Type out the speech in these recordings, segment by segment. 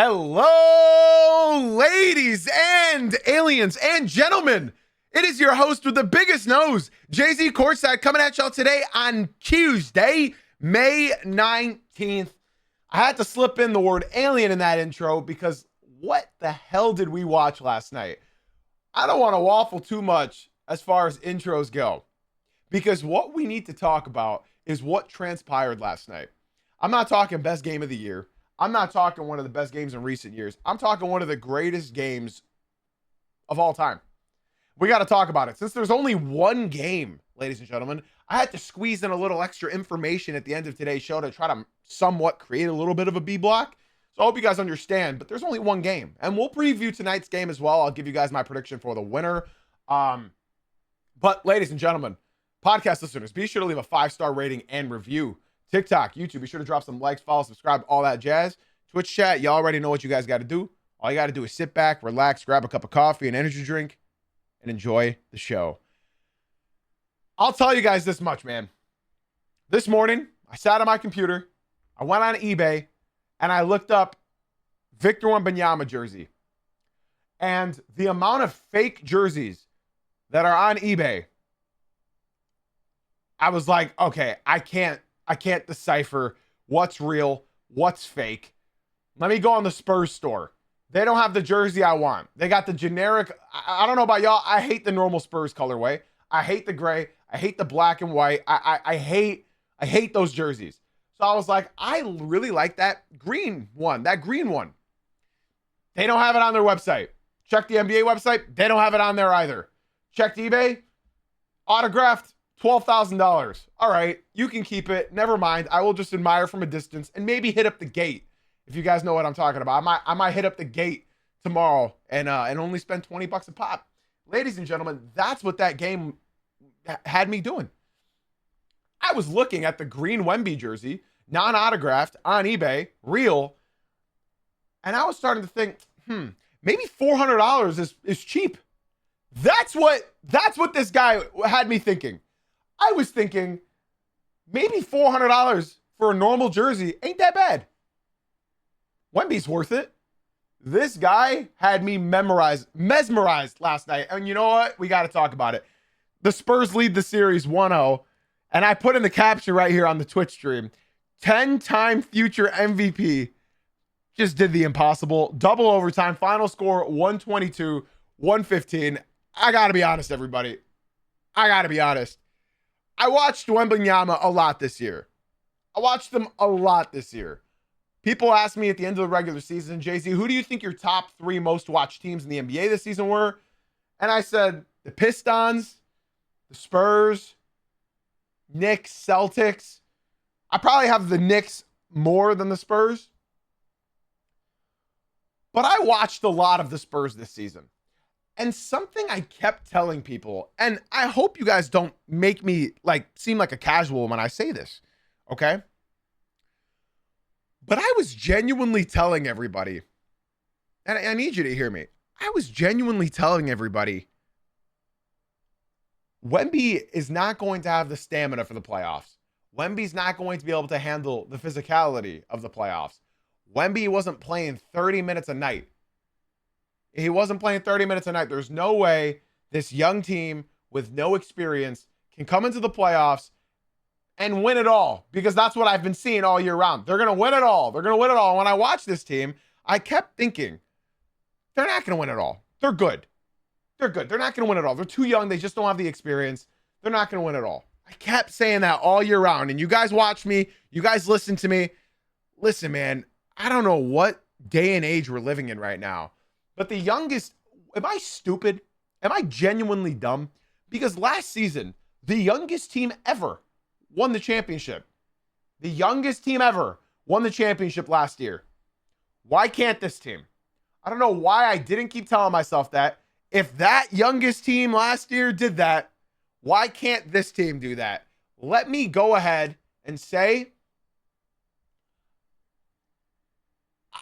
Hello, ladies and aliens and gentlemen. It is your host with the biggest nose, Jay-Z Courtside, coming at y'all today on Tuesday, May 19th. I had to slip in the word alien in that intro because what the hell did we watch last night? I don't want to waffle too much as far as intros go, because what we need to talk about is what transpired last night. I'm not talking best game of the year. I'm not talking one of the best games in recent years. I'm talking one of the greatest games of all time. We got to talk about it. Since there's only one game, ladies and gentlemen, I had to squeeze in a little extra information at the end of today's show to try to somewhat create a little bit of a B block. So I hope you guys understand, but there's only one game. And we'll preview tonight's game as well. I'll give you guys my prediction for the winner. But ladies and gentlemen, podcast listeners, be sure to leave a 5-star rating and review. TikTok, YouTube, be sure to drop some likes, follow, subscribe, all that jazz. Twitch chat, you already know what you guys got to do. All you got to do is sit back, relax, grab a cup of coffee, an energy drink, and enjoy the show. I'll tell you guys this much, man. This morning, I sat on my computer, I went on eBay, and I looked up Victor Wembanyama jersey. And the amount of fake jerseys that are on eBay, I was like, okay, I can't decipher what's real, what's fake. Let me go on the Spurs store. They don't have the jersey I want. They got the generic. I don't know about y'all. I hate the normal Spurs colorway. I hate the gray. I hate the black and white. I hate those jerseys. So I was like, I really like that green one. They don't have it on their website. Check the NBA website. They don't have it on there either. Checked eBay. Autographed. $12,000. All right, you can keep it. Never mind. I will just admire from a distance and maybe hit up the gate. If you guys know what I'm talking about, I might hit up the gate tomorrow and only spend $20 a pop. Ladies and gentlemen, that's what that game had me doing. I was looking at the green Wemby jersey, non-autographed on eBay, real, and I was starting to think, maybe $400 is cheap. That's what this guy had me thinking. I was thinking maybe $400 for a normal jersey ain't that bad. Wemby's worth it. This guy had me mesmerized last night. And you know what? We got to talk about it. The Spurs lead the series 1-0. And I put in the caption right here on the Twitch stream, 10-time future MVP just did the impossible. Double overtime. Final score 122-115. I got to be honest, everybody. I watched Wembanyama a lot this year. People asked me at the end of the regular season, Jay-Z, who do you think your top 3 most watched teams in the NBA this season were? And I said, the Pistons, the Spurs, Knicks, Celtics. I probably have the Knicks more than the Spurs. But I watched a lot of the Spurs this season. And something I kept telling people, and I hope you guys don't make me seem like a casual when I say this, okay? But I was genuinely telling everybody, and I need you to hear me. I was genuinely telling everybody, Wemby is not going to have the stamina for the playoffs. Wemby's not going to be able to handle the physicality of the playoffs. Wemby wasn't playing 30 minutes a night. There's no way this young team with no experience can come into the playoffs and win it all, because that's what I've been seeing all year round. They're going to win it all. When I watch this team, I kept thinking, they're not going to win it all. They're good. They're not going to win it all. They're too young. They just don't have the experience. They're not going to win it all. I kept saying that all year round. And you guys watch me. You guys listen to me. Listen, man, I don't know what day and age we're living in right now. But the youngest, am I stupid? Am I genuinely dumb? Because last season, the youngest team ever won the championship. Last year. Why can't this team? I don't know why I didn't keep telling myself that. If that youngest team last year did that, why can't this team do that? Let me go ahead and say,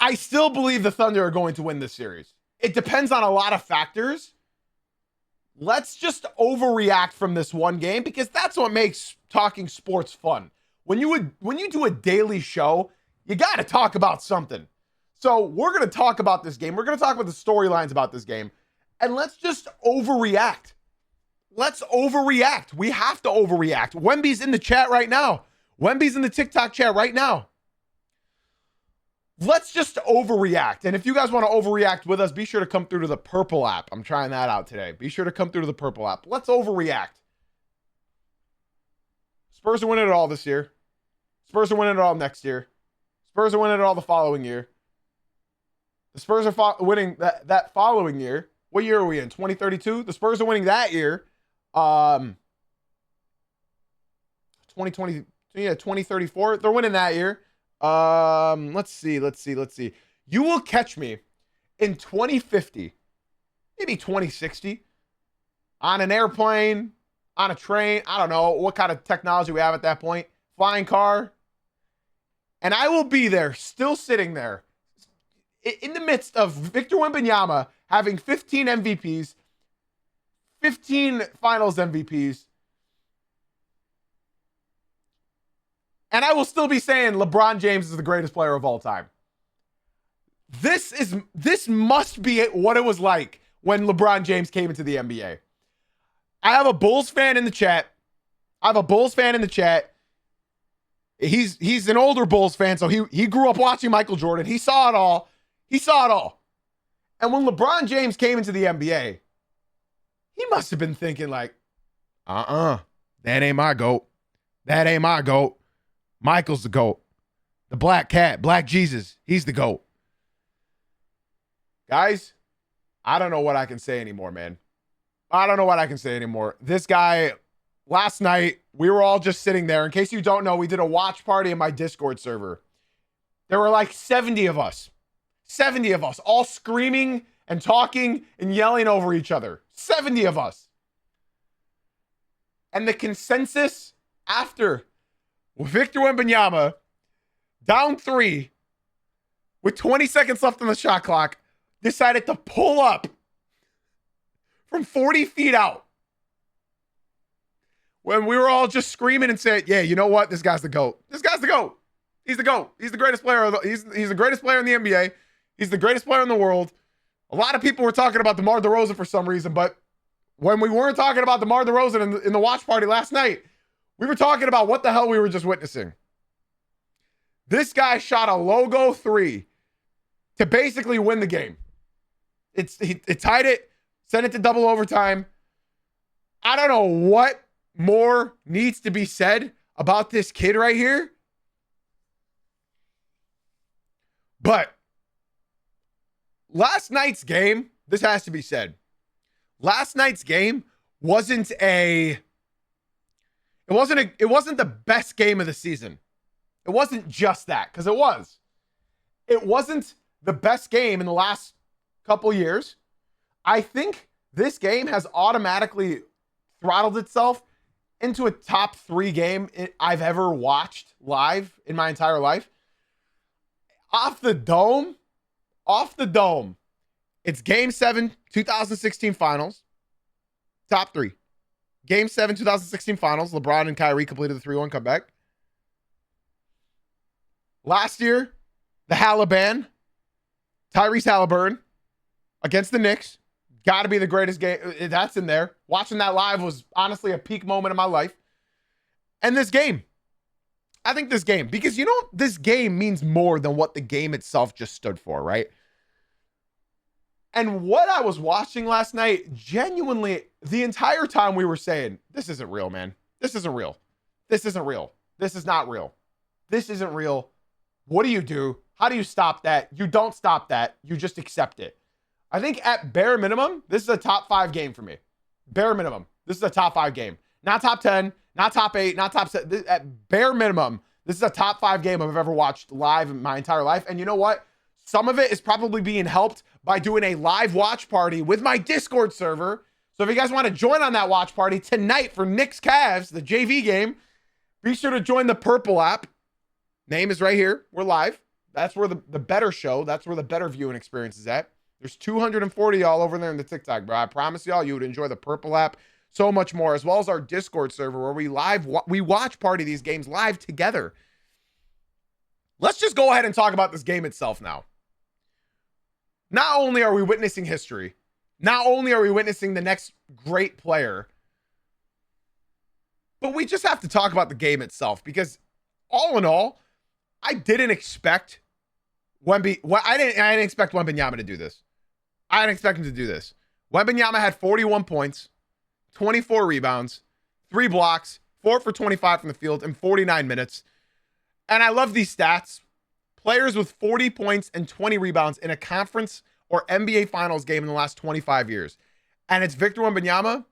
I still believe the Thunder are going to win this series. It depends on a lot of factors. Let's just overreact from this one game, because that's what makes talking sports fun. When you do a daily show, you got to talk about something. So we're going to talk about this game. We're going to talk about the storylines about this game. And let's just overreact. Let's overreact. We have to overreact. Wemby's in the chat right now. Wemby's in the TikTok chat right now. Let's just overreact. And if you guys want to overreact with us, be sure to come through to the Purple app. I'm trying that out today. Be sure to come through to the Purple app. Let's overreact. Spurs are winning it all this year. Spurs are winning it all next year. Spurs are winning it all the following year. The Spurs are winning that following year. What year are we in? 2032? The Spurs are winning that year. 2020, yeah, 2034. They're winning that year. Let's see. You will catch me in 2050, maybe 2060, on an airplane, on a train. I don't know what kind of technology we have at that point. Flying car. And I will be there, still sitting there, in the midst of Victor Wembanyama having 15 MVPs, 15 finals MVPs. And I will still be saying LeBron James is the greatest player of all time. This must be what it was like when LeBron James came into the NBA. I have a Bulls fan in the chat. He's an older Bulls fan, so he grew up watching Michael Jordan. He saw it all. And when LeBron James came into the NBA, he must have been thinking like, that ain't my GOAT. That ain't my GOAT. Michael's the GOAT. The Black Cat, Black Jesus, he's the GOAT. Guys, I don't know what I can say anymore, man. I don't know what I can say anymore. This guy, last night, we were all just sitting there. In case you don't know, we did a watch party in my Discord server. There were like 70 of us. 70 of us, all screaming and talking and yelling over each other. 70 of us. And the consensus after Victor Wembanyama, down 3, with 20 seconds left on the shot clock, decided to pull up from 40 feet out. When we were all just screaming and saying, yeah, you know what? This guy's the GOAT. This guy's the GOAT. He's the GOAT. He's the greatest player. He's the greatest player in the NBA. He's the greatest player in the world. A lot of people were talking about DeMar DeRozan for some reason, but when we weren't talking about DeMar DeRozan in the watch party last night, we were talking about what the hell we were just witnessing. This guy shot a logo 3 to basically win the game. It tied it, sent it to double overtime. I don't know what more needs to be said about this kid right here. But last night's game, this has to be said. Last night's game wasn't the best game of the season. It wasn't just that, because it was. It wasn't the best game in the last couple years. I think this game has automatically throttled itself into a top 3 game I've ever watched live in my entire life. Off the dome, it's Game 7, 2016 Finals, top 3. Game 7, 2016 Finals, LeBron and Kyrie completed the 3-1 comeback. Last year, the Halliburton, Tyrese Halliburton against the Knicks. Got to be the greatest game. That's in there. Watching that live was honestly a peak moment in my life. And this game. I think this game, because this game means more than what the game itself just stood for, right? And what I was watching last night, genuinely, the entire time we were saying, this isn't real, man. This isn't real. This isn't real. This is not real. This isn't real. What do you do? How do you stop that? You don't stop that. You just accept it. I think at bare minimum, this is a top 5 game for me. Bare minimum. This is a top 5 game. Not top 10, not top 8, not top 7. At bare minimum, this is a top 5 game I've ever watched live in my entire life. And you know what? Some of it is probably being helped by doing a live watch party with my Discord server. So if you guys want to join on that watch party tonight for Knicks Cavs, the JV game, be sure to join the Purple app. Name is right here. We're live. That's where the better show, that's where the better viewing experience is at. There's 240 y'all over there in the TikTok, bro. I promise y'all you would enjoy the Purple app so much more, as well as our Discord server where we watch party these games live together. Let's just go ahead and talk about this game itself now. Not only are we witnessing history, not only are we witnessing the next great player, but we just have to talk about the game itself, because all in all, I didn't expect I didn't expect Wembanyama to do this. I didn't expect him to do this. Wembanyama had 41 points, 24 rebounds, 3 blocks, 4 for 25 from the field in 49 minutes. And I love these stats. Players with 40 points and 20 rebounds in a conference or NBA Finals game in the last 25 years. And it's Victor Wembanyama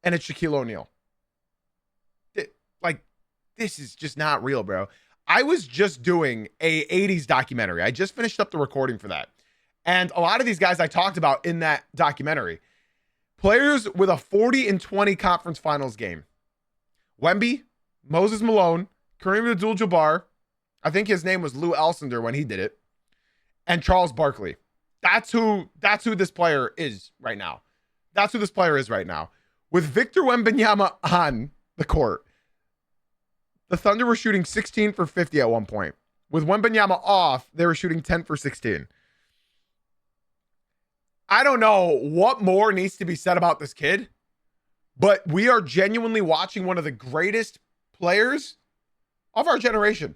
and it's Shaquille O'Neal. This is just not real, bro. I was just doing a 80s documentary. I just finished up the recording for that. And a lot of these guys I talked about in that documentary. Players with a 40 and 20 conference finals game. Wemby, Moses Malone, Kareem Abdul-Jabbar. I think his name was Lou Alcindor when he did it. And Charles Barkley. That's who this player is right now. That's who this player is right now. With Victor Wembanyama on the court, the Thunder were shooting 16 for 50 at one point. With Wembanyama off, they were shooting 10 for 16. I don't know what more needs to be said about this kid, but we are genuinely watching one of the greatest players of our generation.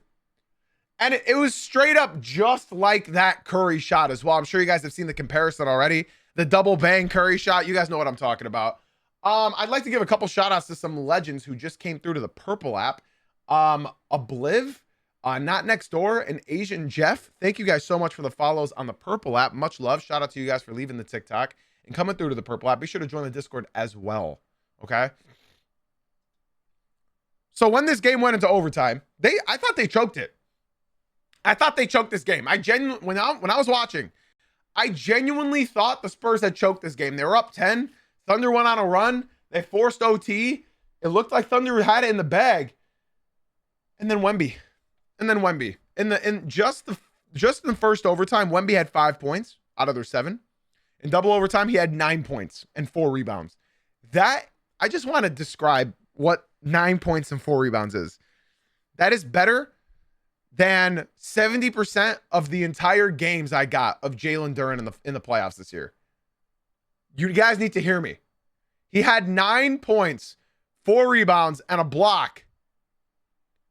And it was straight up just like that Curry shot as well. I'm sure you guys have seen the comparison already. The double bang Curry shot. You guys know what I'm talking about. I'd like to give a couple shout outs to some legends who just came through to the Purple app. Obliv, Not Next Door, and Asian Jeff. Thank you guys so much for the follows on the Purple app. Much love. Shout out to you guys for leaving the TikTok and coming through to the Purple app. Be sure to join the Discord as well. Okay. So when this game went into overtime, I thought they choked it. I thought they choked this game. When I was watching, I genuinely thought the Spurs had choked this game. They were up 10. Thunder went on a run. They forced OT. It looked like Thunder had it in the bag. And then Wemby. In just in the first overtime, Wemby had 5 points out of their 7. In double overtime, he had 9 points and 4 rebounds. I just want to describe what 9 points and 4 rebounds is. That is better than 70% of the entire games I got of Jalen Duren in the playoffs this year. You guys need to hear me. He had 9 points, 4 rebounds, and a block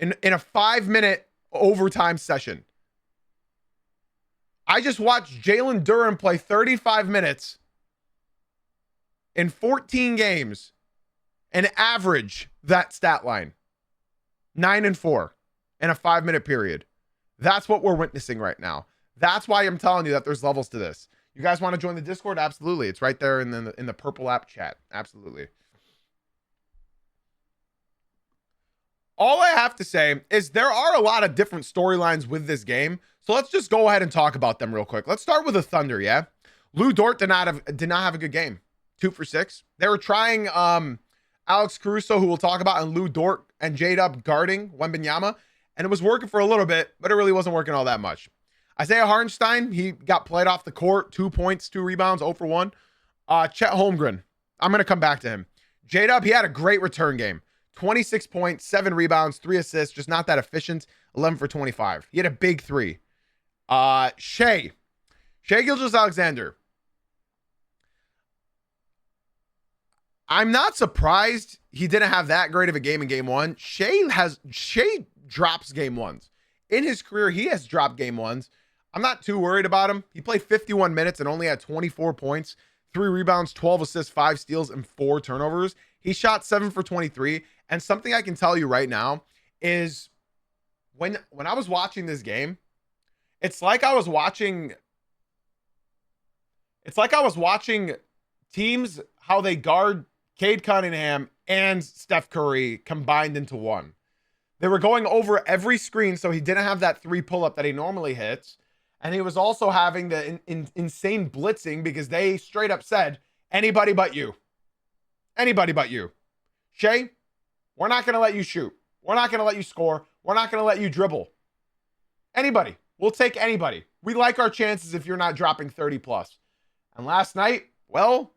in a 5-minute overtime session. I just watched Jalen Duren play 35 minutes in 14 games and average that stat line. 9 and 4 in a 5-minute period. That's what we're witnessing right now. That's why I'm telling you that there's levels to this. You guys want to join the Discord? Absolutely. It's right there in the Purple app chat. Absolutely. All I have to say is there are a lot of different storylines with this game. So let's just go ahead and talk about them real quick. Let's start with the Thunder, yeah? Lou Dort did not have a good game. 2 for 6. They were trying Alex Caruso, who we'll talk about, and Lou Dort and J-Dub guarding Wembanyama. And it was working for a little bit, but it really wasn't working all that much. Isaiah Hartenstein, he got played off the court. 2 points, 2 rebounds, 0 for 1. Chet Holmgren, I'm going to come back to him. J-Dub, he had a great return game. 26 points, 7 rebounds, 3 assists, just not that efficient. 11 for 25. He had a big 3. Shai Gilgeous-Alexander. I'm not surprised he didn't have that great of a game in game 1. Shai drops game 1s. In his career, he has dropped game 1s. I'm not too worried about him. He played 51 minutes and only had 24 points, 3 rebounds, 12 assists, 5 steals, and 4 turnovers. He shot 7 for 23. And something I can tell you right now is when I was watching this game, it's like I was watching teams, how they guard Cade Cunningham and Steph Curry combined into one. They were going over every screen, so he didn't have that 3 pull-up that he normally hits. And he was also having the insane blitzing because they straight up said, anybody but you. Anybody but you. Shai, we're not going to let you shoot. We're not going to let you score. We're not going to let you dribble. Anybody. We'll take anybody. We like our chances if you're not dropping 30 plus. And last night, well,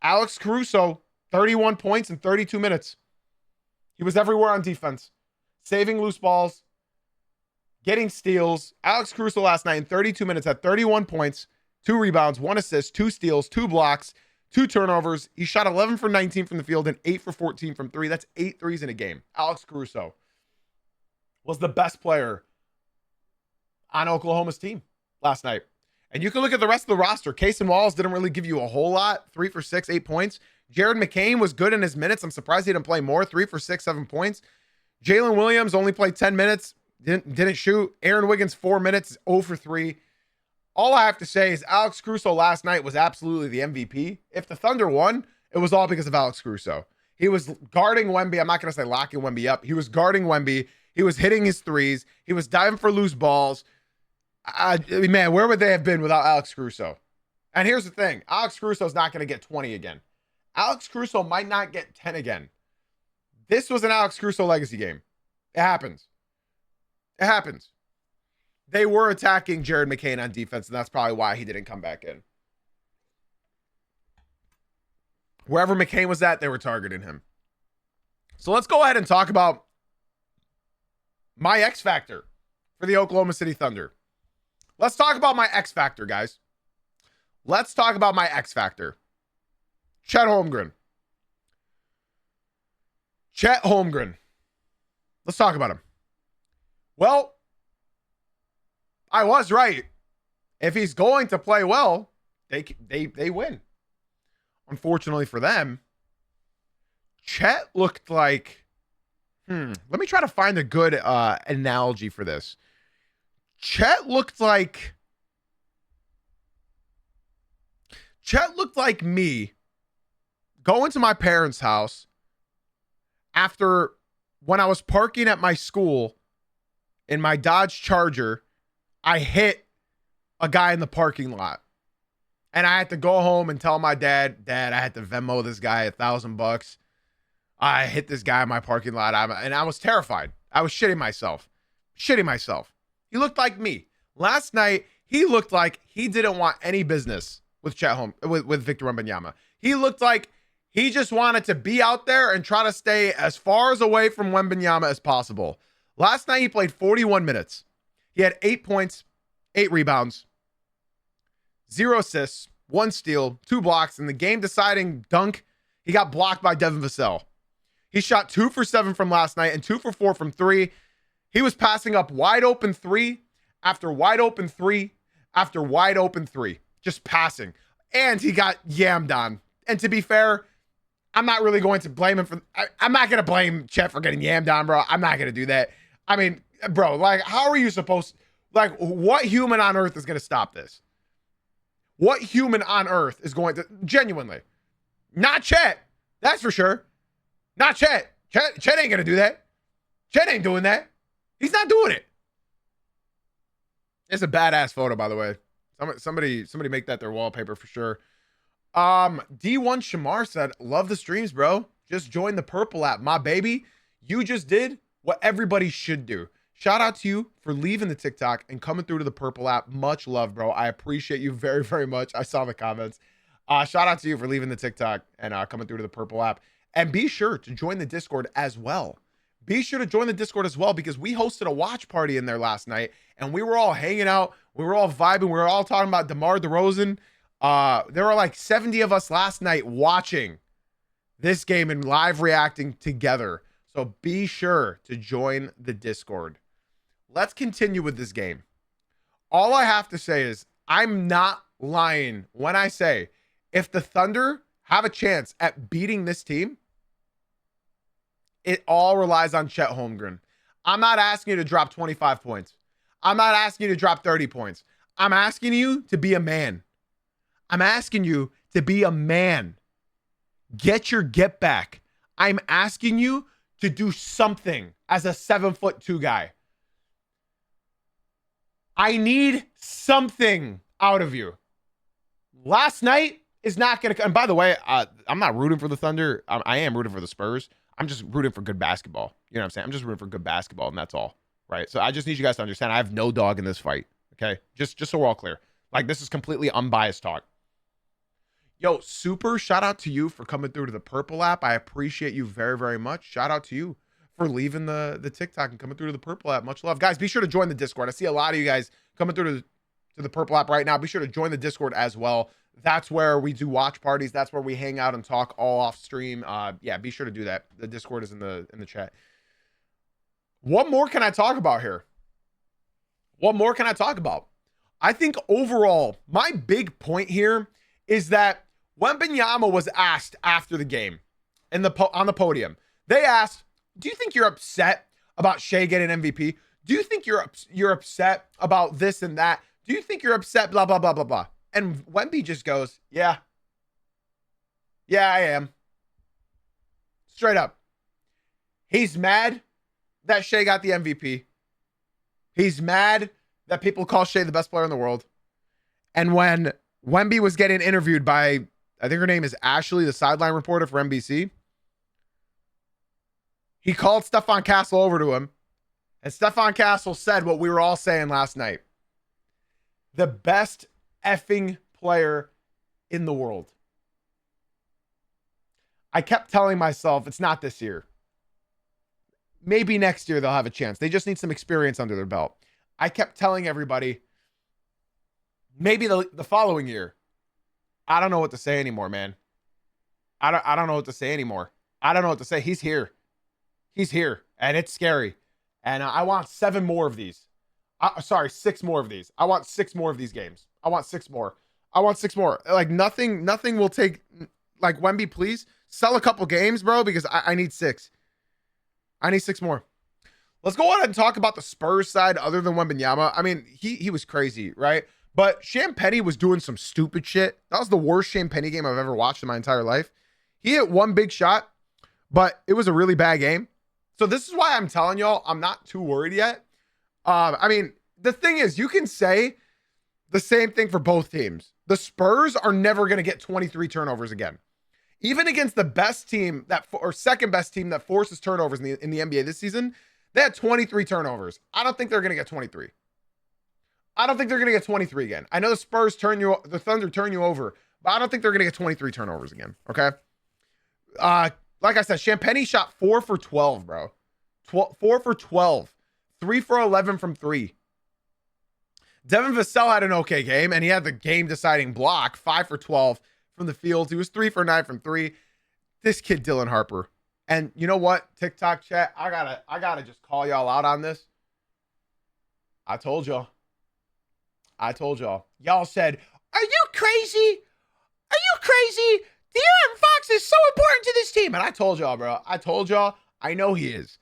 Alex Caruso, 31 points in 32 minutes. He was everywhere on defense. Saving loose balls. Getting steals. Alex Caruso last night in 32 minutes had 31 points, 2 rebounds, 1 assist, 2 steals, 2 blocks, 2 turnovers. He shot 11 for 19 from the field and 8 for 14 from 3. That's 8 threes in a game. Alex Caruso was the best player on Oklahoma's team last night. And you can look at the rest of the roster. Casey Wallace didn't really give you a whole lot. 3 for 6, 8 points. Jared McCain was good in his minutes. I'm surprised he didn't play more. 3 for 6, 7 points. Jalen Williams only played 10 minutes. Didn't shoot. Aaron Wiggins, 4 minutes, 0 for 3. All I have to say is Alex Caruso last night was absolutely the MVP. If the Thunder won, it was all because of Alex Caruso. He was guarding Wemby. I'm not going to say locking Wemby up. He was guarding Wemby. He was hitting his threes. He was diving for loose balls. Man, where would they have been without Alex Caruso? And here's the thing. Alex Caruso is not going to get 20 again. Alex Caruso might not get 10 again. This was an Alex Caruso legacy game. It happens. It happens. They were attacking Jared McCain on defense, and that's probably why he didn't come back in. Wherever McCain was at, they were targeting him. So let's go ahead and talk about my X Factor for the Oklahoma City Thunder. Let's talk about my X Factor, guys. Let's talk about my X Factor. Chet Holmgren. Chet Holmgren. Let's talk about him. Well, I was right. If he's going to play well, they win. Unfortunately for them, Chet looked like, let me try to find a good analogy for this. Chet looked like me going to my parents' house after when I was parking at my school in my Dodge Charger. I hit a guy in the parking lot, and I had to go home and tell my dad, I had to Venmo this guy $1,000. I hit this guy in my parking lot, and I was terrified. I was shitting myself. He looked like me. Last night, he looked like he didn't want any business with with Victor Wembanyama. He looked like he just wanted to be out there and try to stay as far as away from Wembanyama as possible. Last night, he played 41 minutes. He had 8 points, 8 rebounds, 0 assists, 1 steal, 2 blocks. In the game-deciding dunk, he got blocked by Devin Vassell. He shot 2 for 7 from last night and 2 for 4 from 3. He was passing up wide open 3 after wide open 3 after wide open 3. Just passing. And he got yammed on. And to be fair, I'm not really going to blame him for... I'm not going to blame Chet for getting yammed on, bro. I'm not going to do that. I mean, bro, like, how are you supposed... Like, what human on earth is going to stop this? What human on earth is going to... Genuinely. Not Chet. That's for sure. Not Chet. Chet ain't going to do that. Chet ain't doing that. He's not doing it. It's a badass photo, by the way. Somebody make that their wallpaper for sure. D1 Shamar said, love the streams, bro. Just join the Purple app. My baby, you just did what everybody should do. Shout out to you for leaving the TikTok and coming through to the Purple app. Much love, bro. I appreciate you very, very much. I saw the comments. Shout out to you for leaving the TikTok and coming through to the Purple app. And be sure to join the Discord as well. Be sure to join the Discord as well, because we hosted a watch party in there last night and we were all hanging out. We were all vibing. We were all talking about DeMar DeRozan. There were like 70 of us last night watching this game and live reacting together. So be sure to join the Discord. Let's continue with this game. All I have to say is I'm not lying when I say if the Thunder have a chance at beating this team, it all relies on Chet Holmgren. I'm not asking you to drop 25 points. I'm not asking you to drop 30 points. I'm asking you to be a man. I'm asking you to be a man. Get your get back. I'm asking you to do something as a 7'2" guy. I need something out of you. Last night is not going to... And by the way, I'm not rooting for the Thunder. I am rooting for the Spurs. I'm just rooting for good basketball. You know what I'm saying? I'm just rooting for good basketball, and that's all, right? So I just need you guys to understand I have no dog in this fight, okay? Just so we're all clear. Like, this is completely unbiased talk. Yo, Super, shout out to you for coming through to the Purple app. I appreciate you very, very much. Shout out to you for leaving the TikTok and coming through to the Purple app. Much love. Guys, be sure to join the Discord. I see a lot of you guys coming through to to the Purple app right now. Be sure to join the Discord as well. That's where we do watch parties. That's where we hang out and talk all off stream. Yeah, be sure to do that. The Discord is in the chat. What more can I talk about here? What more can I talk about? I think overall, my big point here is that Wembanyama was asked after the game on the podium. They asked, "Do you think you're upset about Shea getting MVP? Do you think you're upset about this and that? Do you think you're upset blah blah blah blah blah?" And Wemby just goes, "Yeah. Yeah, I am." Straight up. He's mad that Shea got the MVP. He's mad that people call Shea the best player in the world. And when Wemby was getting interviewed by, I think her name is Ashley, the sideline reporter for NBC, he called Stephon Castle over to him. And Stephon Castle said what we were all saying last night. The best effing player in the world. I kept telling myself, it's not this year. Maybe next year they'll have a chance. They just need some experience under their belt. I kept telling everybody, maybe the following year. I don't know what to say anymore, man. I don't know what to say anymore. I don't know what to say. He's here. He's here. And it's scary. And I want 7 more of these. 6 more of these. I want 6 more of these games. I want 6 more. I want 6 more. Like nothing will take, like Wemby, please sell a couple games, bro, because I need 6. I need 6 more. Let's go on and talk about the Spurs side other than Wembanyama. I mean, he was crazy, right? But Champagnie was doing some stupid shit. That was the worst Champagnie game I've ever watched in my entire life. He hit one big shot, but it was a really bad game. So this is why I'm telling y'all I'm not too worried yet. I mean, the thing is, you can say the same thing for both teams. The Spurs are never going to get 23 turnovers again. Even against the best team or second best team that forces turnovers in the NBA this season, they had 23 turnovers. I don't think they're going to get 23. I don't think they're going to get 23 again. I know the Thunder turn you over, but I don't think they're going to get 23 turnovers again. Okay. Like I said, Champagnie shot 4 for 12, bro. 4 for 12, 3 for 11 from 3. Devin Vassell had an okay game, and he had the game-deciding block, 5 for 12 from the field. He was 3 for 9 from 3. This kid, Dylan Harper. And you know what, TikTok chat, I gotta just call y'all out on this. I told y'all. Y'all said, "Are you crazy? Are you crazy? De'Aaron Fox is so important to this team." And I told y'all, bro. I told y'all, I know he is.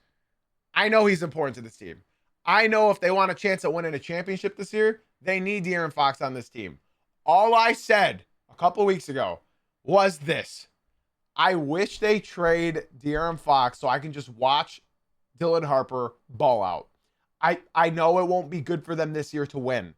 I know he's important to this team. I know if they want a chance at winning a championship this year, they need De'Aaron Fox on this team. All I said a couple weeks ago was this. I wish they trade De'Aaron Fox so I can just watch Dylan Harper ball out. I know it won't be good for them this year to win.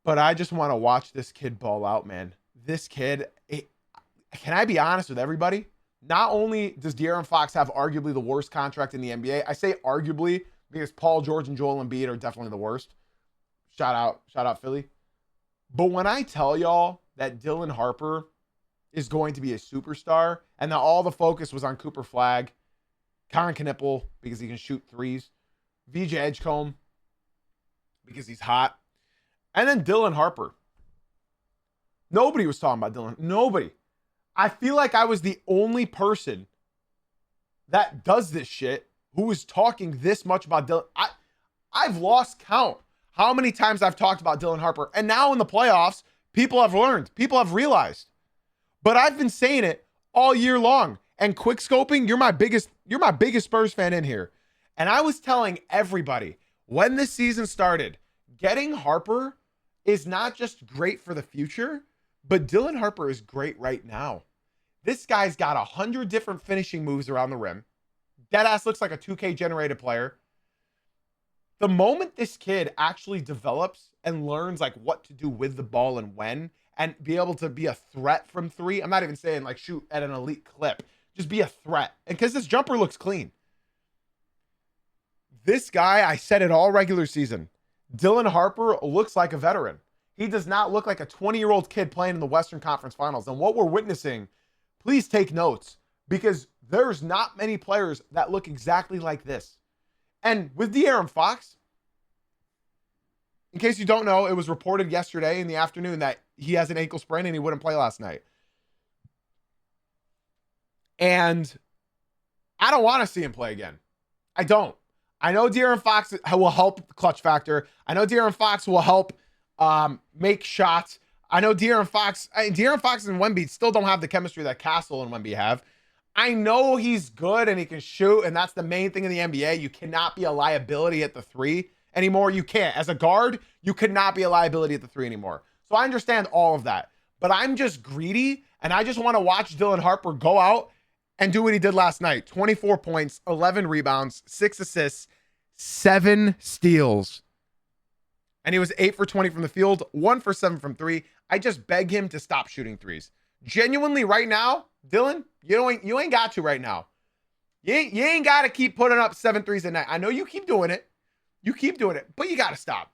But I just want to watch this kid ball out, man. This kid, can I be honest with everybody? Not only does De'Aaron Fox have arguably the worst contract in the NBA, I say arguably because Paul George and Joel Embiid are definitely the worst. Shout out Philly. But when I tell y'all that Dylan Harper is going to be a superstar, and that all the focus was on Cooper Flagg, Colin Knippel because he can shoot threes, VJ Edgecombe because he's hot, and then Dylan Harper. Nobody was talking about Dylan. Nobody. I feel like I was the only person that does this shit who was talking this much about Dylan. I've lost count how many times I've talked about Dylan Harper, and now in the playoffs, people have learned, people have realized. But I've been saying it all year long. And quick scoping, you're my biggest Spurs fan in here. And I was telling everybody when this season started, getting Harper is not just great for the future, but Dylan Harper is great right now. This guy's got 100 different finishing moves around the rim. Deadass looks like a 2K generated player. The moment this kid actually develops and learns like what to do with the ball and when, and be able to be a threat from 3. I'm not even saying like shoot at an elite clip. Just be a threat. And because this jumper looks clean. This guy, I said it all regular season. Dylan Harper looks like a veteran. He does not look like a 20-year-old kid playing in the Western Conference Finals. And what we're witnessing, please take notes, because there's not many players that look exactly like this. And with De'Aaron Fox, In case you don't know, it was reported yesterday in the afternoon that he has an ankle sprain and he wouldn't play last night. And I don't want to see him play again. I don't. I know De'Aaron Fox will help the clutch factor. I know De'Aaron Fox will help make shots. I know De'Aaron Fox and Wemby still don't have the chemistry that Castle and Wemby have. I know he's good and he can shoot, and that's the main thing in the NBA. You cannot be a liability at the three anymore. You can't. As a guard, you could not be a liability at the three anymore. So I understand all of that. But I'm just greedy, and I just want to watch Dylan Harper go out and do what he did last night. 24 points, 11 rebounds, 6 assists, 7 steals. And he was 8 for 20 from the field, 1 for 7 from 3. I just beg him to stop shooting threes. Genuinely, right now, Dylan, you ain't got to right now. You ain't got to keep putting up 7 threes a night. I know you keep doing it. But you got to stop.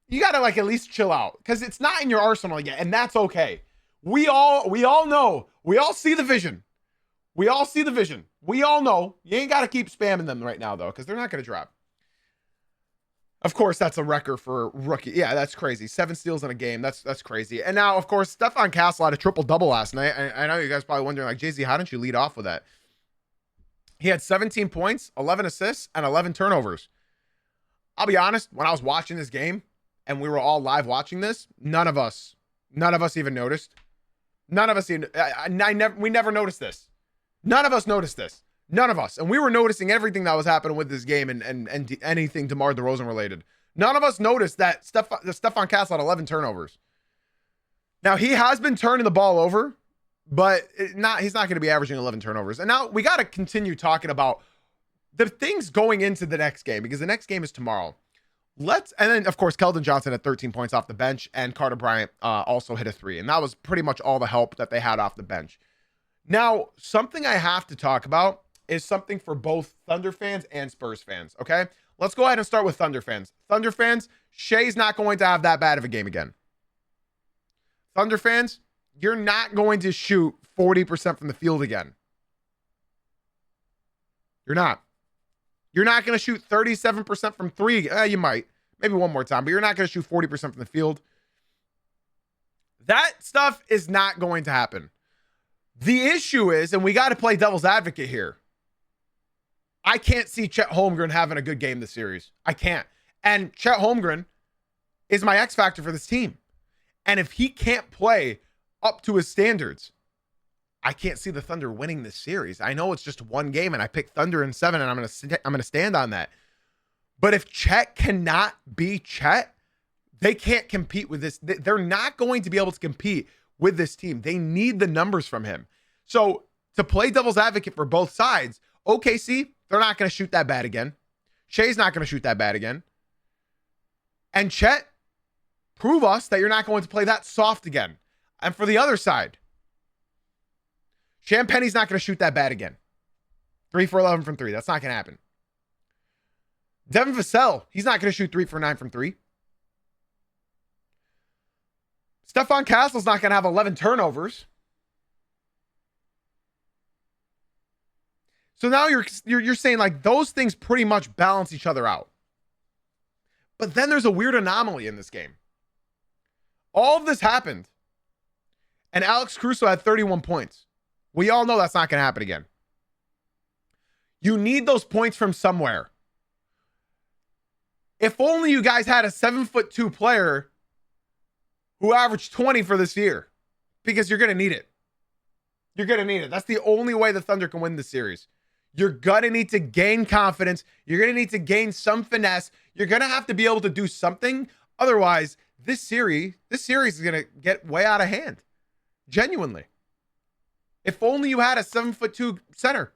You got to like at least chill out because it's not in your arsenal yet, and that's okay. We all know. We all see the vision. We all know. You ain't got to keep spamming them right now, though, because they're not going to drop. Of course, that's a record for rookie. Yeah, that's crazy. 7 steals in a game. That's crazy. And now, of course, Stephon Castle had a triple-double last night. I know you guys probably wondering, like, Jay-Z, how didn't you lead off with that? He had 17 points, 11 assists, and 11 turnovers. I'll be honest, when I was watching this game, and we were all live watching this, none of us even noticed. None of us even, we never noticed this. None of us noticed this. None of us. And we were noticing everything that was happening with this game and anything DeMar DeRozan related. None of us noticed that Stephon Castle had 11 turnovers. Now, he has been turning the ball over, but he's not going to be averaging 11 turnovers. And now we got to continue talking about the things going into the next game, because the next game is tomorrow. And then, of course, Keldon Johnson had 13 points off the bench, and Carter Bryant also hit a 3. And that was pretty much all the help that they had off the bench. Now, something I have to talk about is something for both Thunder fans and Spurs fans, okay? Let's go ahead and start with Thunder fans. Thunder fans, Shai's not going to have that bad of a game again. Thunder fans, you're not going to shoot 40% from the field again. You're not. You're not going to shoot 37% from 3. You might. Maybe one more time, but you're not going to shoot 40% from the field. That stuff is not going to happen. The issue is, and we got to play devil's advocate here, I can't see Chet Holmgren having a good game this series. I can't. And Chet Holmgren is my X factor for this team. And if he can't play up to his standards, I can't see the Thunder winning this series. I know it's just one game, and I picked Thunder in 7, and I'm going to stand on that. But if Chet cannot be Chet, they can't compete with this. They're not going to be able to compete with this team. They need the numbers from him. So to play devil's advocate for both sides, OKC, they're not going to shoot that bad again. Shai's not going to shoot that bad again. And Chet, prove us that you're not going to play that soft again. And for the other side, Champagne's not going to shoot that bad again. 3 for 11 from 3. That's not going to happen. Devin Vassell, he's not going to shoot 3 for 9 from 3. Stephon Castle's not going to have 11 turnovers. So now you're saying like those things pretty much balance each other out. But then there's a weird anomaly in this game. All of this happened, and Alex Caruso had 31 points. We all know that's not going to happen again. You need those points from somewhere. If only you guys had a 7'2" player who averaged 20 for this year, because you're going to need it. You're going to need it. That's the only way the Thunder can win this series. You're going to need to gain confidence. You're going to need to gain some finesse. You're going to have to be able to do something. Otherwise, this series is going to get way out of hand. Genuinely. If only you had a 7'2" center.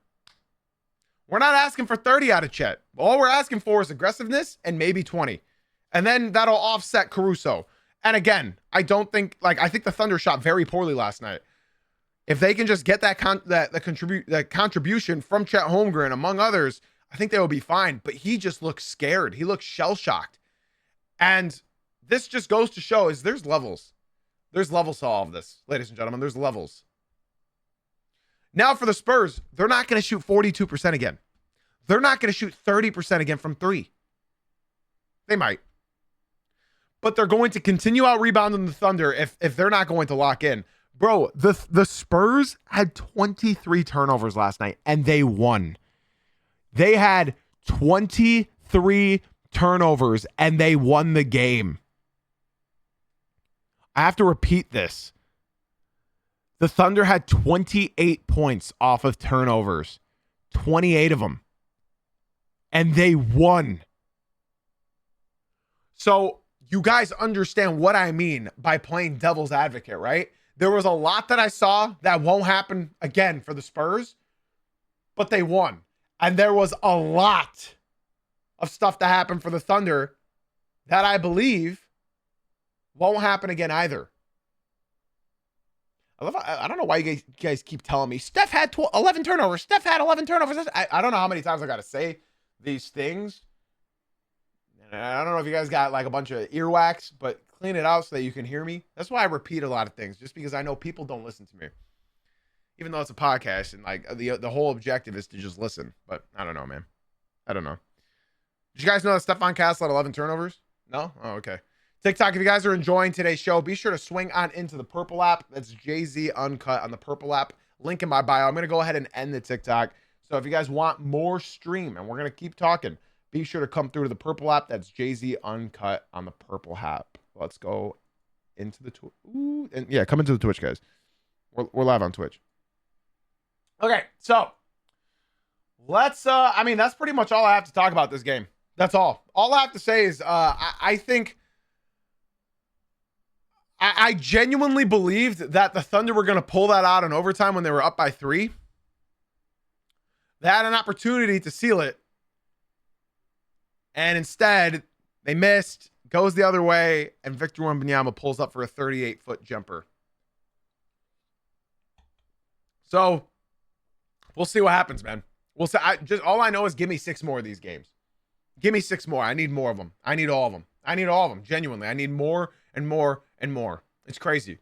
We're not asking for 30 out of Chet. All we're asking for is aggressiveness and maybe 20. And then that'll offset Caruso. And again, I think the Thunder shot very poorly last night. If they can just get that contribution from Chet Holmgren, among others, I think they will be fine. But he just looks scared. He looks shell-shocked. And this just goes to show is there's levels. There's levels to all of this, ladies and gentlemen. There's levels. Now for the Spurs, they're not going to shoot 42% again. They're not going to shoot 30% again from 3. They might. but they're going to continue out rebounding the Thunder if they're not going to lock in. Bro, the Spurs had 23 turnovers last night, and they won. They had 23 turnovers, and they won the game. I have to repeat this. The Thunder had 28 points off of turnovers. 28 of them. And they won. So you guys understand what I mean by playing devil's advocate, right? There was a lot that I saw that won't happen again for the Spurs, but they won. And there was a lot of stuff that happened for the Thunder that I believe won't happen again either. I don't know why you guys keep telling me Steph had 11 turnovers. Steph had 11 turnovers. I don't know how many times I got to say these things. And I don't know if you guys got like a bunch of earwax, but clean it out so that you can hear me. That's why I repeat a lot of things, just because I know people don't listen to me. Even though it's a podcast and like the whole objective is to just listen. But I don't know, man. I don't know. Did you guys know that Stephon Castle had 11 turnovers? No? Oh, okay. TikTok, if you guys are enjoying today's show, be sure to swing on into the Purple app. That's Jay-Z Uncut on the Purple app. Link in my bio. I'm going to go ahead and end the TikTok. So if you guys want more stream, and we're going to keep talking, be sure to come through to the Purple app. That's Jay-Z Uncut on the Purple app. Let's go into the Twitch. And yeah, come into the Twitch, guys. We're live on Twitch. Okay, so let's, that's pretty much all I have to talk about this game. That's all. All I have to say is I think I genuinely believed that the Thunder were going to pull that out in overtime when they were up by 3. They had an opportunity to seal it. And instead, they missed, goes the other way, and Victor Wembanyama pulls up for a 38-foot jumper. So, we'll see what happens, man. We'll see. All I know is give me 6 more of these games. Give me 6 more. I need more of them. I need all of them. I need all of them. Genuinely. I need more and more and more. It's crazy.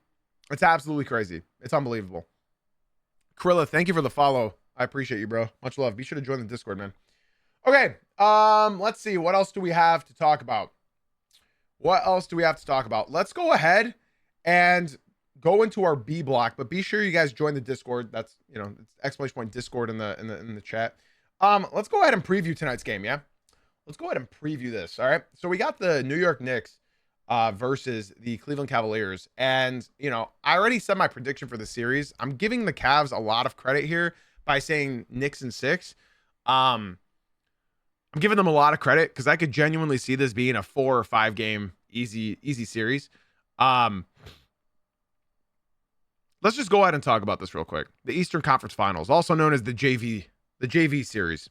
It's absolutely crazy. It's unbelievable. Krilla, thank you for the follow. I appreciate you, bro. Much love. Be sure to join the Discord, man. Okay. Let's see. What else do we have to talk about? Let's go ahead and go into our B block, but be sure you guys join the Discord. That's, it's ! Discord in the chat. Let's go ahead and preview tonight's game, yeah? Let's go ahead and preview this, all right? So we got the New York Knicks versus the Cleveland Cavaliers. And, I already said my prediction for the series. I'm giving the Cavs a lot of credit here by saying Knicks in 6. I'm giving them a lot of credit because I could genuinely see this being a 4 or 5 game easy series. Let's just go ahead and talk about this real quick. The Eastern Conference Finals, also known as the JV series.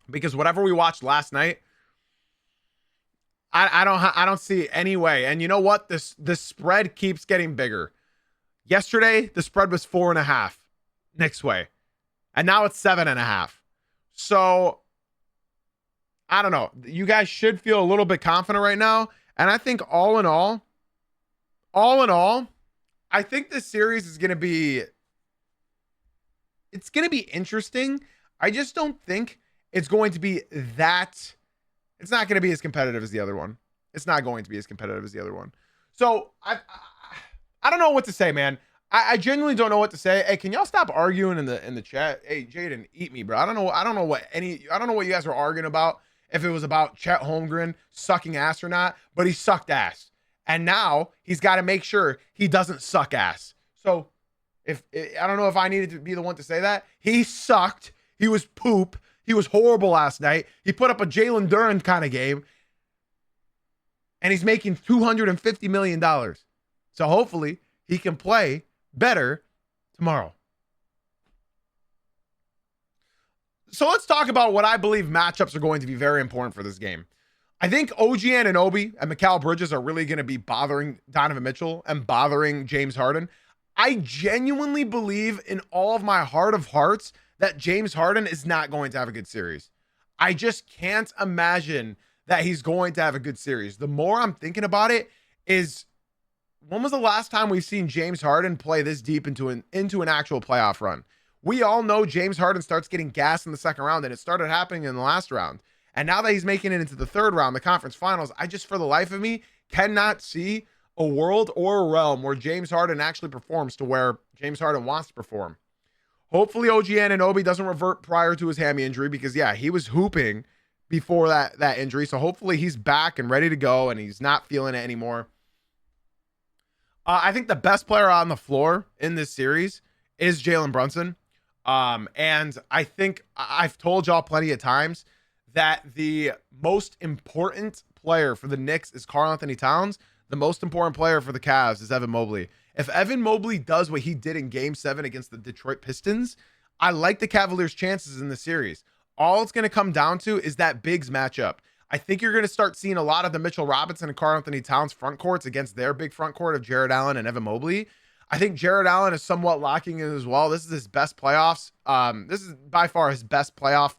Because whatever we watched last night, I don't see any way. And you know what? This spread keeps getting bigger. Yesterday, the spread was 4.5 Knicks way. And now it's 7.5. So I don't know. You guys should feel a little bit confident right now. And I think all in all, I think this series is going to be, it's going to be interesting. I just don't think it's going to be that, it's not going to be as competitive as the other one. It's not going to be as competitive as the other one. So I don't know what to say, man. I genuinely don't know what to say. Hey, can y'all stop arguing in the chat? Hey, Jaden, eat me, bro. I don't know what you guys were arguing about. If it was about Chet Holmgren sucking ass or not, but he sucked ass. And now he's got to make sure he doesn't suck ass. So I don't know if I needed to be the one to say that. He sucked. He was poop. He was horrible last night. He put up a Jalen Duren kind of game. And he's making $250 million. So hopefully he can play better tomorrow. So let's talk about what I believe matchups are going to be very important for this game. I think OG Anunoby and Mikal Bridges are really going to be bothering Donovan Mitchell and bothering James Harden. I genuinely believe in all of my heart of hearts that James Harden is not going to have a good series. I just can't imagine that he's going to have a good series. The more I'm thinking about it is, when was the last time we've seen James Harden play this deep into an actual playoff run? We all know James Harden starts getting gas in the second round, and it started happening in the last round. And now that he's making it into the third round, the conference finals, I just, for the life of me, cannot see a world or a realm where James Harden actually performs to where James Harden wants to perform. Hopefully OG Anunoby doesn't revert prior to his hammy injury because, yeah, he was hooping before that injury. So hopefully he's back and ready to go and he's not feeling it anymore. I think the best player on the floor in this series is Jalen Brunson. And I think I've told y'all plenty of times that the most important player for the Knicks is Karl Anthony Towns. The most important player for the Cavs is Evan Mobley. If Evan Mobley does what he did in Game 7 against the Detroit Pistons, I like the Cavaliers' chances in the series. All it's going to come down to is that bigs matchup. I think you're going to start seeing a lot of the Mitchell Robinson and Karl Anthony Towns front courts against their big front court of Jared Allen and Evan Mobley. I think Jared Allen is somewhat locking in as well. This is his best playoffs. This is by far his best playoff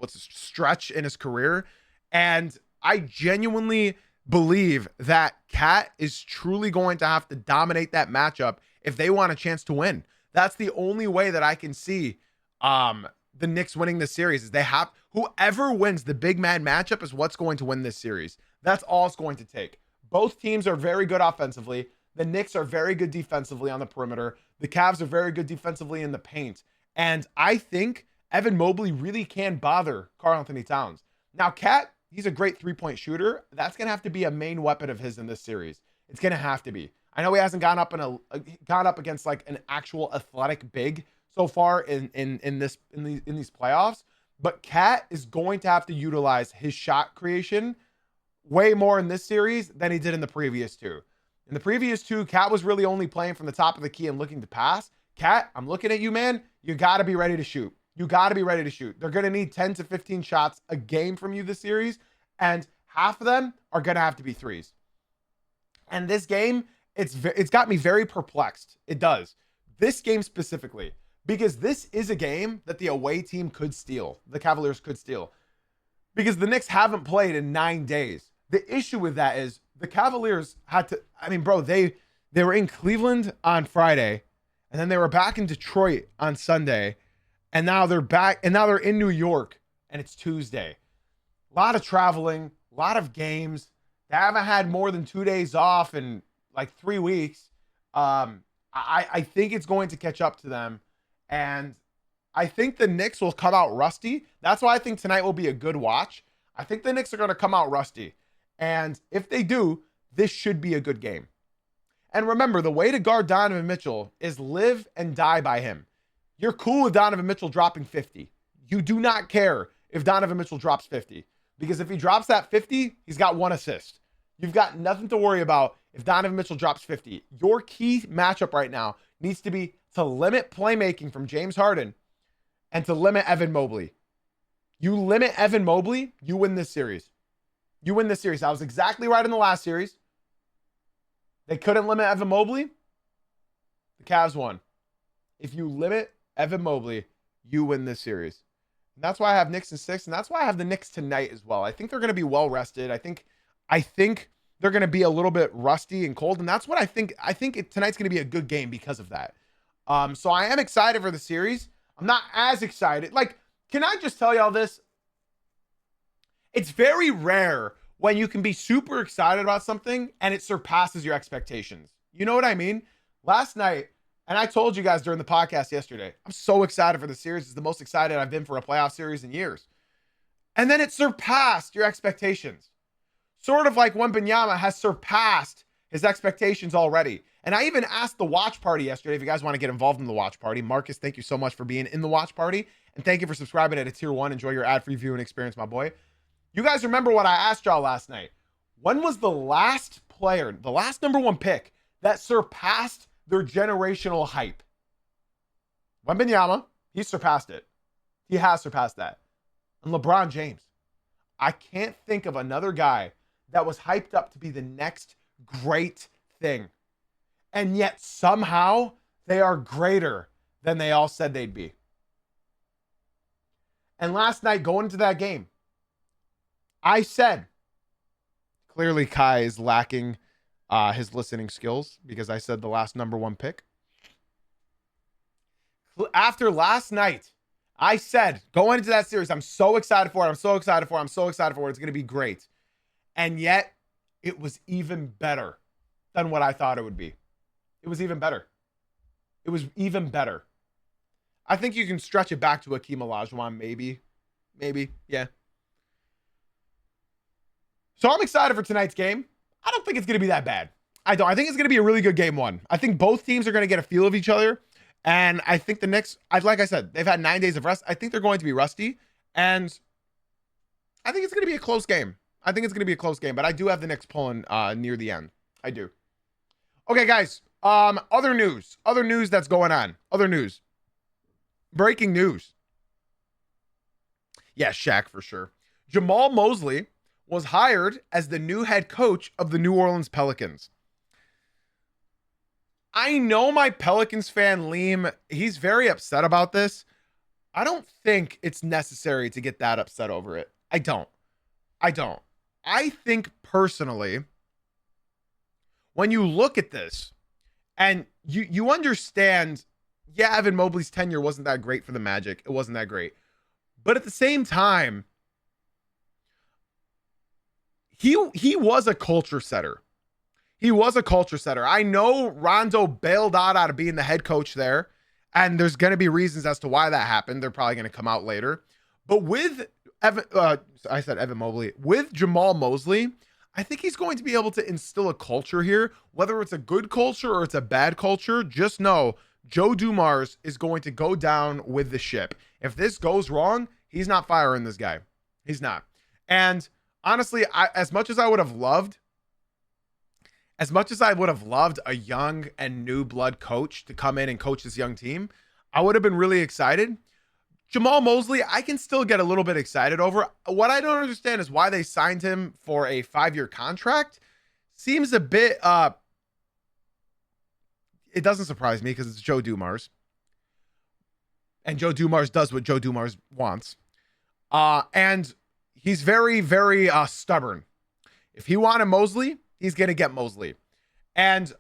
stretch in his career. And I genuinely believe that Cat is truly going to have to dominate that matchup if they want a chance to win. That's the only way that I can see the Knicks winning this series is they have whoever wins the big man matchup is what's going to win this series. That's all it's going to take. Both teams are very good offensively. The Knicks are very good defensively on the perimeter. The Cavs are very good defensively in the paint. And I think Evan Mobley really can bother Karl Anthony Towns. Now, Cat, he's a great three-point shooter. That's going to have to be a main weapon of his in this series. It's going to have to be. I know he hasn't gone up against like an actual athletic big so far in these playoffs, but Cat is going to have to utilize his shot creation way more in this series than he did in the previous two. In the previous two, Cat was really only playing from the top of the key and looking to pass. Cat, I'm looking at you, man. You got to be ready to shoot. You got to be ready to shoot. They're going to need 10 to 15 shots a game from you this series, and half of them are going to have to be threes. And this game, it's got me very perplexed. It does. This game specifically, because this is a game that the away team could steal. The Cavaliers could steal. Because the Knicks haven't played in 9 days. The issue with that is the Cavaliers had to, I mean, bro, they were in Cleveland on Friday, and then they were back in Detroit on Sunday, and now they're back, and now they're in New York, and it's Tuesday. A lot of traveling, a lot of games. They haven't had more than 2 days off in like 3 weeks. I think it's going to catch up to them, and I think the Knicks will come out rusty. That's why I think tonight will be a good watch. I think the Knicks are going to come out rusty. And if they do, this should be a good game. And remember, the way to guard Donovan Mitchell is live and die by him. You're cool with Donovan Mitchell dropping 50. You do not care if Donovan Mitchell drops 50. Because if he drops that 50, he's got 1 assist. You've got nothing to worry about if Donovan Mitchell drops 50. Your key matchup right now needs to be to limit playmaking from James Harden and to limit Evan Mobley. You limit Evan Mobley, you win this series. You win this series. I was exactly right in the last series. They couldn't limit Evan Mobley. The Cavs won. If you limit Evan Mobley, you win this series. And that's why I have Knicks in 6, and that's why I have the Knicks tonight as well. I think they're going to be well rested. I think they're going to be a little bit rusty and cold, and that's what I think. I think tonight's going to be a good game because of that. So I am excited for the series. I'm not as excited. Like, can I just tell y'all this? It's very rare when you can be super excited about something and it surpasses your expectations. You know what I mean? Last night, and I told you guys during the podcast yesterday, I'm so excited for the series. It's the most excited I've been for a playoff series in years. And then it surpassed your expectations. Sort of like Wembanyama has surpassed his expectations already. And I even asked the watch party yesterday if you guys want to get involved in the watch party. Marcus, thank you so much for being in the watch party. And thank you for subscribing at a tier 1. Enjoy your ad-free viewing experience, my boy. You guys remember what I asked y'all last night? When was the last player, the last number 1 pick that surpassed their generational hype? Wembanyama, he surpassed it. He has surpassed that. And LeBron James. I can't think of another guy that was hyped up to be the next great thing. And yet somehow they are greater than they all said they'd be. And last night, going into that game, I said, clearly Kai is lacking his listening skills because I said the last number 1 pick. After last night, I said, going into that series, I'm so excited for it. I'm so excited for it. I'm so excited for it. It's going to be great. And yet, it was even better than what I thought it would be. It was even better. It was even better. I think you can stretch it back to Hakeem Olajuwon, maybe. Maybe, yeah. So I'm excited for tonight's game. I don't think it's going to be that bad. I don't. I think it's going to be a really good game one. I think both teams are going to get a feel of each other. And I think the Knicks, like I said, they've had 9 days of rest. I think they're going to be rusty. And I think it's going to be a close game. But I do have the Knicks pulling near the end. I do. Okay, guys. Other news that's going on. Other news. Breaking news. Yeah, Shaq for sure. Jamal Mosley was hired as the new head coach of the New Orleans Pelicans. I know my Pelicans fan, Liam, he's very upset about this. I don't think it's necessary to get that upset over it. I don't. I think personally, when you look at this and you understand, yeah, Evan Mobley's tenure wasn't that great for the Magic. It wasn't that great. But at the same time, he was a culture setter. I know Rondo bailed out of being the head coach there, and there's going to be reasons as to why that happened. They're probably going to come out later. But with Evan Mobley, with Jamal Mosley, I think he's going to be able to instill a culture here, whether it's a good culture or it's a bad culture. Just know Joe Dumars is going to go down with the ship. If this goes wrong, he's not firing this guy. He's not. And honestly, as much as I would have loved a young and new blood coach to come in and coach this young team, I would have been really excited. Jamal Mosley, I can still get a little bit excited over. What I don't understand is why they signed him for a 5-year contract. Seems a bit, it doesn't surprise me because it's Joe Dumars. And Joe Dumars does what Joe Dumars wants. And he's very, very stubborn. If he wanted Mosley, he's going to get Mosley. And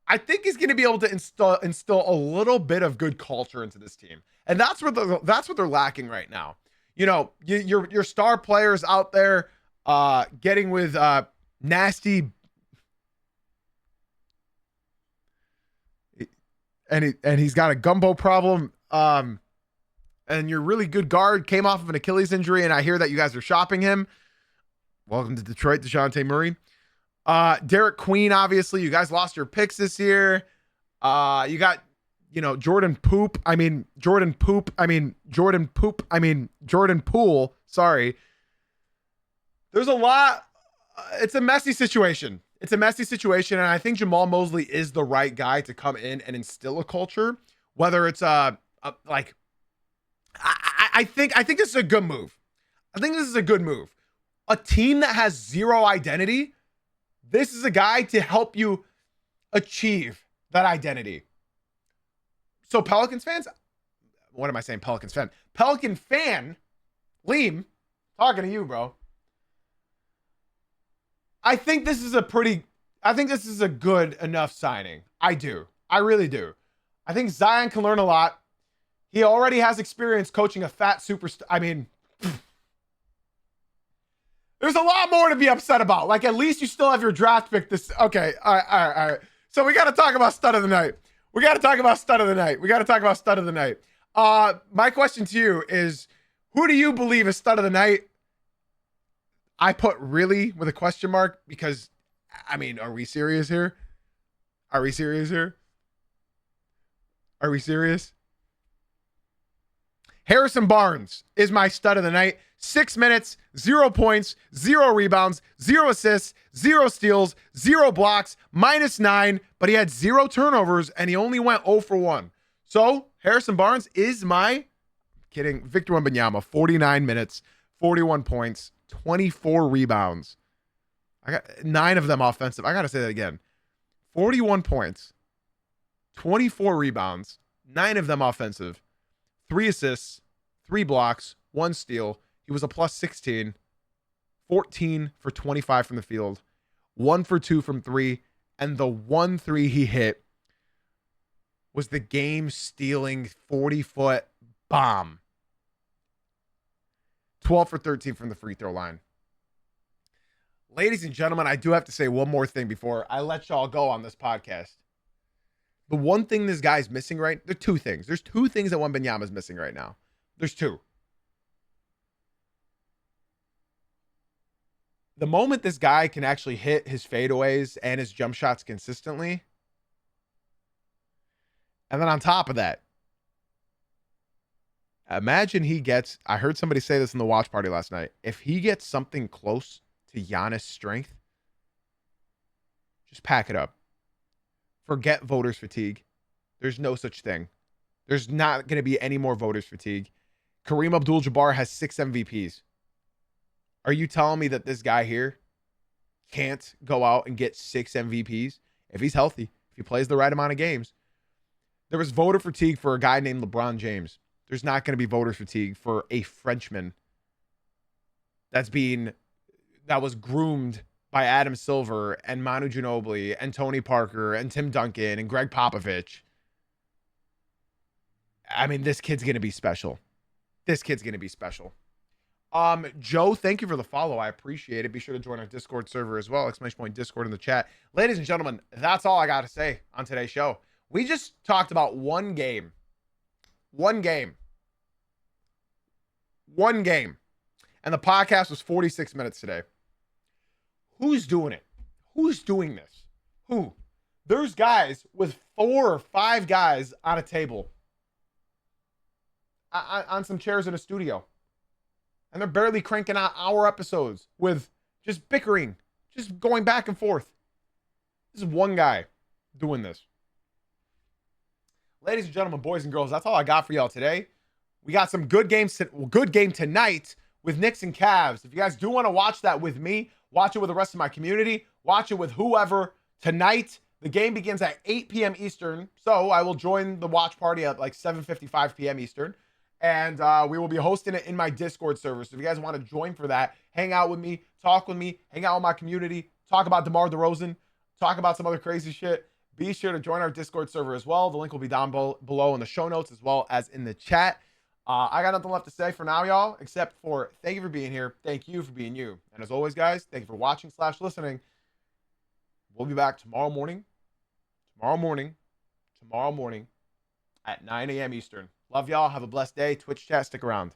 I think he's going to be able to instill a little bit of good culture into this team. And that's what they're lacking right now. You know, your star players out there getting with nasty and he's got a gumbo problem. And your really good guard came off of an Achilles injury, and I hear that you guys are shopping him. Welcome to Detroit, DeJounte Murray. Derek Queen, obviously, you guys lost your picks this year. You got, Jordan Poole. Sorry. There's a lot. It's a messy situation. And I think Jamal Mosley is the right guy to come in and instill a culture. Whether it's I think this is a good move. A team that has zero identity, this is a guy to help you achieve that identity. So Pelicans fans, what am I saying? Pelicans fan. Pelican fan, Liam, talking to you, bro. I think this is a good enough signing. I do. I really do. I think Zion can learn a lot. He already has experience coaching a fat superstar. I mean, there's a lot more to be upset about. Like, at least you still have your draft pick this. Okay. All right. So we got to talk about stud of the night. My question to you is, who do you believe is stud of the night? I put really with a question mark because, I mean, are we serious here? Harrison Barnes is my stud of the night. 6 minutes, 0 points, 0 rebounds, 0 assists, 0 steals, 0 blocks, -9, but he had 0 turnovers and he only went 0 for 1. So Harrison Barnes is my, Victor Wembanyama, 49 minutes, 41 points, 24 rebounds. I got 9 of them offensive. I got to say that again. 41 points, 24 rebounds, 9 of them offensive, 3 assists, 3 blocks, 1 steal. He was a +16, 14 for 25 from the field, 1 for 2 from 3, and the 1 3 he hit was the game-stealing 40-foot bomb. 12 for 13 from the free throw line. Ladies and gentlemen, I do have to say one more thing before I let y'all go on this podcast. The one thing this guy's missing there are two things. There's two things that Wembanyama is missing right now. There's two. The moment this guy can actually hit his fadeaways and his jump shots consistently, and then on top of that, imagine he gets, I heard somebody say this in the watch party last night, if he gets something close to Giannis' strength, just pack it up. Forget voters fatigue. There's no such thing. There's not going to be any more voters fatigue. Kareem Abdul-Jabbar has 6 MVPs. Are you telling me that this guy here can't go out and get 6 MVPs if he's healthy, if he plays the right amount of games? There was voter fatigue for a guy named LeBron James. There's not going to be voter fatigue for a Frenchman that was groomed by Adam Silver and Manu Ginobili and Tony Parker and Tim Duncan and Greg Popovich. I mean, this kid's going to be special. This kid's going to be special. Joe, thank you for the follow. I appreciate it. Be sure to join our Discord server as well. ! Discord in the chat. Ladies and gentlemen, that's all I got to say on today's show. We just talked about one game. One game. And the podcast was 46 minutes today. Who's doing it? Who's doing this? Who? There's guys with 4 or 5 guys on a table. On some chairs in a studio. And they're barely cranking out hour episodes with just bickering, just going back and forth. This is one guy doing this. Ladies and gentlemen, boys and girls, that's all I got for y'all today. We got some good game tonight with Knicks and Cavs. If you guys do want to watch that with me, watch it with the rest of my community, watch it with whoever tonight. The game begins at 8 p.m. Eastern, so I will join the watch party at like 7:55 p.m. Eastern. And we will be hosting it in my Discord server. So if you guys want to join for that, hang out with me, talk with me, hang out with my community, talk about DeMar DeRozan, talk about some other crazy shit, be sure to join our Discord server as well. The link will be down below in the show notes as well as in the chat. I got nothing left to say for now, y'all, except for thank you for being here. Thank you for being you. And as always, guys, thank you for watching / listening. We'll be back tomorrow morning at 9 a.m. Eastern. Love y'all. Have a blessed day. Twitch chat, stick around.